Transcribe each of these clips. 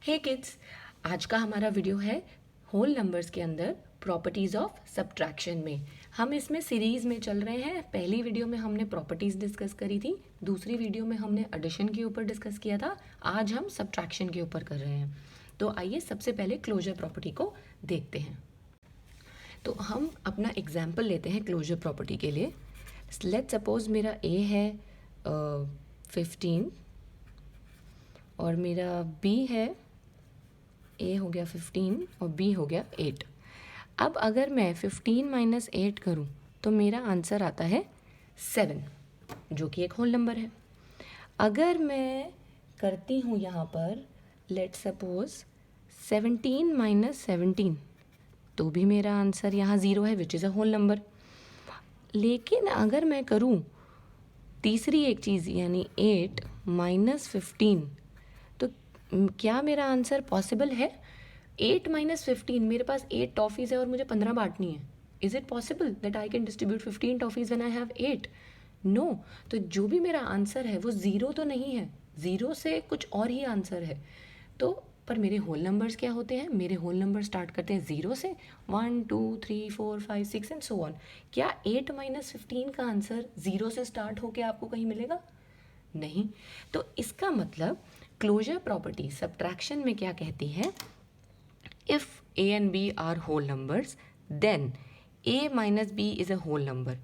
हे kids, आज का हमारा वीडियो है होल नंबर्स के अंदर प्रॉपर्टीज़ ऑफ सब्ट्रैक्शन में। हम इसमें सीरीज़ में चल रहे हैं। पहली वीडियो में हमने प्रॉपर्टीज़ डिस्कस करी थी, दूसरी वीडियो में हमने एडिशन के ऊपर डिस्कस किया था। आज हम सब्ट्रैक्शन के ऊपर कर रहे हैं। तो आइए सबसे पहले क्लोजर प्रॉपर्टी को देखते हैं। तो हम अपना एग्जाम्पल लेते हैं क्लोजर प्रॉपर्टी के लिए। लेट्स सपोज मेरा ए है 15 और मेरा बी है, ए हो गया 15 और बी हो गया 8। अब अगर मैं 15 माइनस 8 करूं तो मेरा आंसर आता है 7, जो कि एक होल नंबर है। अगर मैं करती हूं यहाँ पर लेट्स सपोज 17 माइनस 17, तो भी मेरा आंसर यहाँ 0 है, which is a whole number. लेकिन अगर मैं करूँ तीसरी एक चीज़ यानी 8 माइनस 15, तो क्या मेरा आंसर पॉसिबल है? 8 माइनस 15, मेरे पास 8 टॉफ़ीज़ है और मुझे 15 बांटनी है। Is it possible that I can distribute 15 toffees when I have 8? No. तो जो भी मेरा आंसर है वो 0 तो नहीं है, 0 से कुछ और ही आंसर है। तो पर मेरे होल नंबर्स क्या होते हैं? मेरे होल नंबर स्टार्ट करते हैं 0 से, 1 2 3 4 5 6 एंड सो ऑन। क्या 8 माइनस 15 का आंसर 0 से स्टार्ट होकर आपको कहीं मिलेगा? नहीं। तो इसका मतलब क्लोजर प्रॉपर्टी सब्ट्रैक्शन में क्या कहती है? If a and b are whole numbers, then a minus b is a whole number.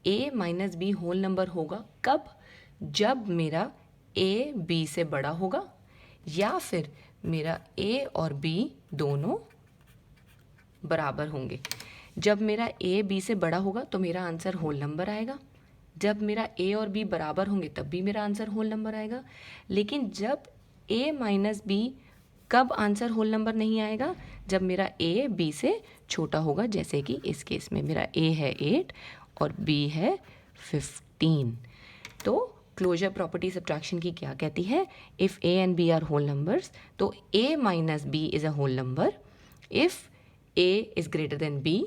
a minus b whole number होगा कब? जब मेरा a b से बड़ा होगा, या फिर मेरा a और b दोनों बराबर होंगे। जब मेरा a b से बड़ा होगा तो मेरा आंसर होल नंबर आएगा। जब मेरा a और b बराबर होंगे तब भी मेरा आंसर होल नंबर आएगा। लेकिन जब a माइनस b, कब आंसर होल नंबर नहीं आएगा? जब मेरा a b से छोटा होगा, जैसे कि इस केस में मेरा a है 8 और b है 15। तो क्लोजर प्रॉपर्टी सब्ट्रैक्शन की क्या कहती है? If a and b are whole numbers, तो a minus b is a whole number if a is greater than b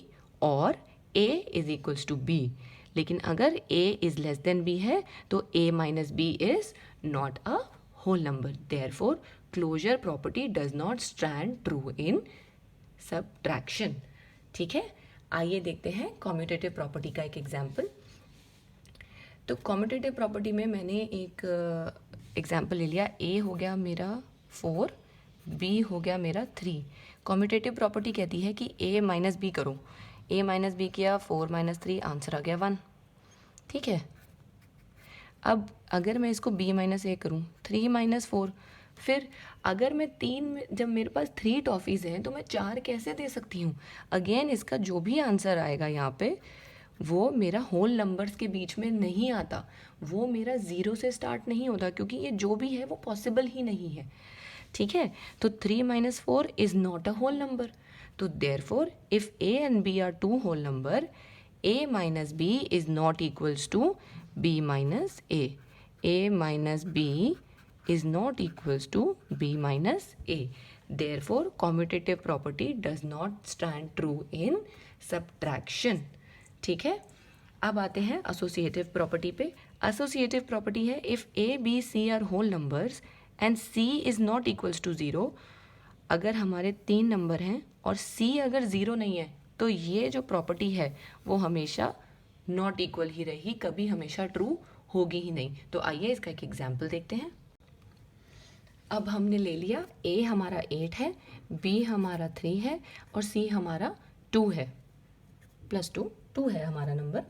और a is equals to b। लेकिन अगर a is less than b है तो a minus b is not a whole number. Therefore closure property does not stand true in subtraction. ठीक है, आइए देखते हैं कॉम्यूटेटिव प्रॉपर्टी का एक एग्जाम्पल। तो कॉम्यूटेटिव प्रॉपर्टी में मैंने एक एग्जाम्पल ले लिया। a हो गया मेरा 4, b हो गया मेरा 3। कॉम्यूटेटिव प्रॉपर्टी कहती है कि a माइनस बी करो। a माइनस बी किया, 4 माइनस 3, आंसर आ गया 1। ठीक है। अब अगर मैं इसको b माइनस ए करूँ, 3 माइनस 4, फिर अगर मैं जब मेरे पास 3 टॉफ़ीज़ हैं तो मैं 4 कैसे दे सकती हूँ? अगेन इसका जो भी आंसर आएगा यहाँ पे वो मेरा होल नंबर्स के बीच में नहीं आता, वो मेरा 0 से स्टार्ट नहीं होता, क्योंकि ये जो भी है वो पॉसिबल ही नहीं है। ठीक है। तो 3 minus 4 is not a whole number. तो therefore if a and b are two whole number, a minus b is not equals to b minus a। a minus b is not equals to b minus a. Therefore, commutative property does not stand true in subtraction. ठीक है। अब आते हैं associative property पे। Associative property है if a, b, c are whole numbers and c is not equals to 0. अगर हमारे 3 number हैं और c अगर 0 नहीं है तो ये जो प्रॉपर्टी है वो हमेशा नॉट इक्वल ही रहेगी, कभी हमेशा ट्रू होगी ही नहीं। तो आइए इसका एक एग्जाम्पल देखते हैं। अब हमने ले लिया a हमारा 8 है, b हमारा 3 है और c हमारा 2 है, +2 है हमारा नंबर।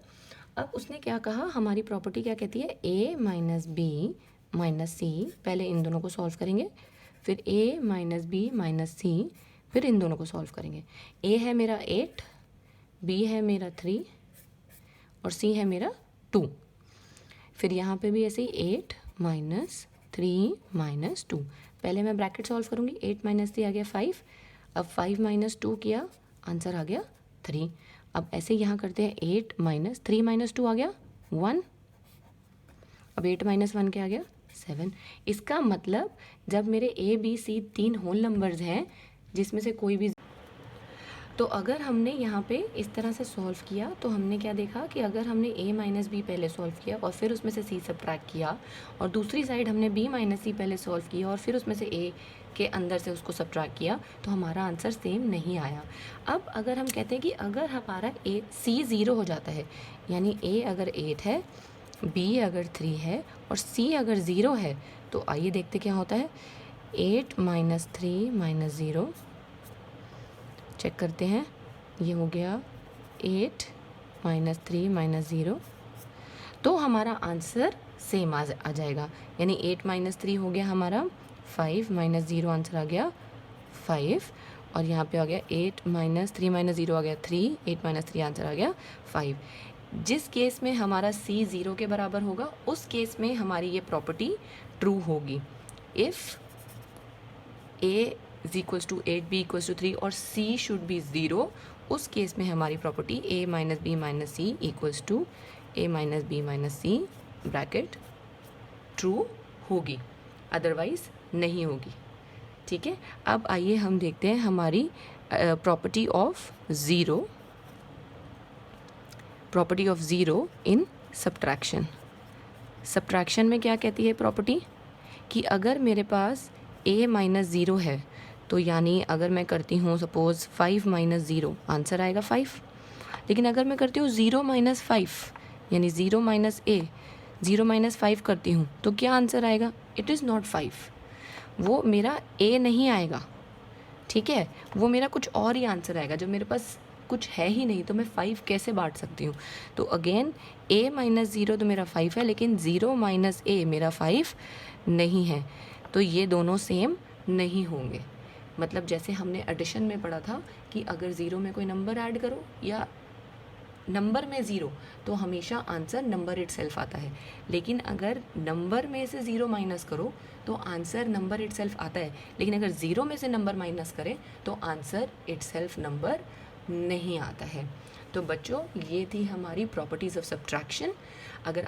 अब उसने क्या कहा, हमारी प्रॉपर्टी क्या कहती है? a माइनस बी माइनस सी। पहले इन दोनों को सॉल्व करेंगे, फिर a माइनस बी माइनस सी, फिर इन दोनों को सॉल्व करेंगे। a है मेरा 8, b है मेरा 3 और c है मेरा 2। फिर यहाँ पे भी ऐसे ही 8 माइनस 3 माइनस 2। पहले मैं ब्रैकेट सॉल्व करूँगी। 8 माइनस 3 आ गया 5। अब 5 माइनस 2 किया, आंसर आ गया 3। अब ऐसे यहाँ करते हैं 8 माइनस 3 माइनस 2 आ गया 1। अब 8 माइनस 1 क्या आ गया 7। इसका मतलब जब मेरे a b c 3 whole numbers हैं जिसमें से कोई भी, तो अगर हमने यहाँ पे इस तरह से सॉल्व किया तो हमने क्या देखा कि अगर हमने a माइनस बी पहले सॉल्व किया और फिर उसमें से c सब्ट्रैक्ट किया, और दूसरी साइड हमने b माइनस सी पहले सॉल्व किया और फिर उसमें से a के अंदर से उसको सब्ट्रैक्ट किया, तो हमारा आंसर सेम नहीं आया। अब अगर हम कहते हैं कि अगर हमारा c 0 हो जाता है, यानी a अगर 8 है, b अगर 3 है और c अगर 0 है, तो आइए देखते क्या होता है। 8 माइनस 3 माइनस 0, चेक करते हैं, ये हो गया 8 माइनस 3 माइनस 0, तो हमारा आंसर सेम आ जाएगा। यानी 8 माइनस 3 हो गया हमारा 5 माइनस 0, आंसर आ गया 5, और यहाँ पे आ गया 8 माइनस 3 माइनस 0 आ गया 3, 8 माइनस 3 आंसर आ गया 5। जिस केस में हमारा c 0 के बराबर होगा उस केस में हमारी ये प्रॉपर्टी ट्रू होगी। If a is equals to 8, b equals to 3 और c शुड बी 0, उस केस में हमारी property a minus b minus c equals to a minus b minus c bracket true होगी, अदरवाइज नहीं होगी। ठीक है, अब आइए हम देखते हैं हमारी property of zero, property of zero in subtraction. Subtraction में क्या कहती है प्रॉपर्टी कि अगर मेरे पास a माइनस 0 है, तो यानी अगर मैं करती हूँ सपोज़ 5 माइनस 0, आंसर आएगा 5। लेकिन अगर मैं करती हूँ 0 माइनस 5, यानी 0 माइनस a, 0 माइनस 5 करती हूँ, तो क्या आंसर आएगा? इट इज़ नॉट 5, वो मेरा a नहीं आएगा। ठीक है, वो मेरा कुछ और ही आंसर आएगा। जब मेरे पास कुछ है ही नहीं तो मैं 5 कैसे बांट सकती हूँ? तो अगेन a माइनस 0 तो मेरा 5 है, लेकिन 0 माइनस a मेरा 5 नहीं है, तो ये दोनों सेम नहीं होंगे। मतलब जैसे हमने एडिशन में पढ़ा था कि अगर 0 में कोई नंबर ऐड करो या नंबर में 0, तो हमेशा आंसर नंबर इटसेल्फ आता है, लेकिन अगर नंबर में से 0 माइनस करो तो आंसर नंबर इटसेल्फ आता है, लेकिन अगर 0 में से नंबर माइनस करें तो आंसर इटसेल्फ नंबर नहीं आता है। तो बच्चों, ये थी हमारी प्रॉपर्टीज़ ऑफ सब्ट्रैक्शन। अगर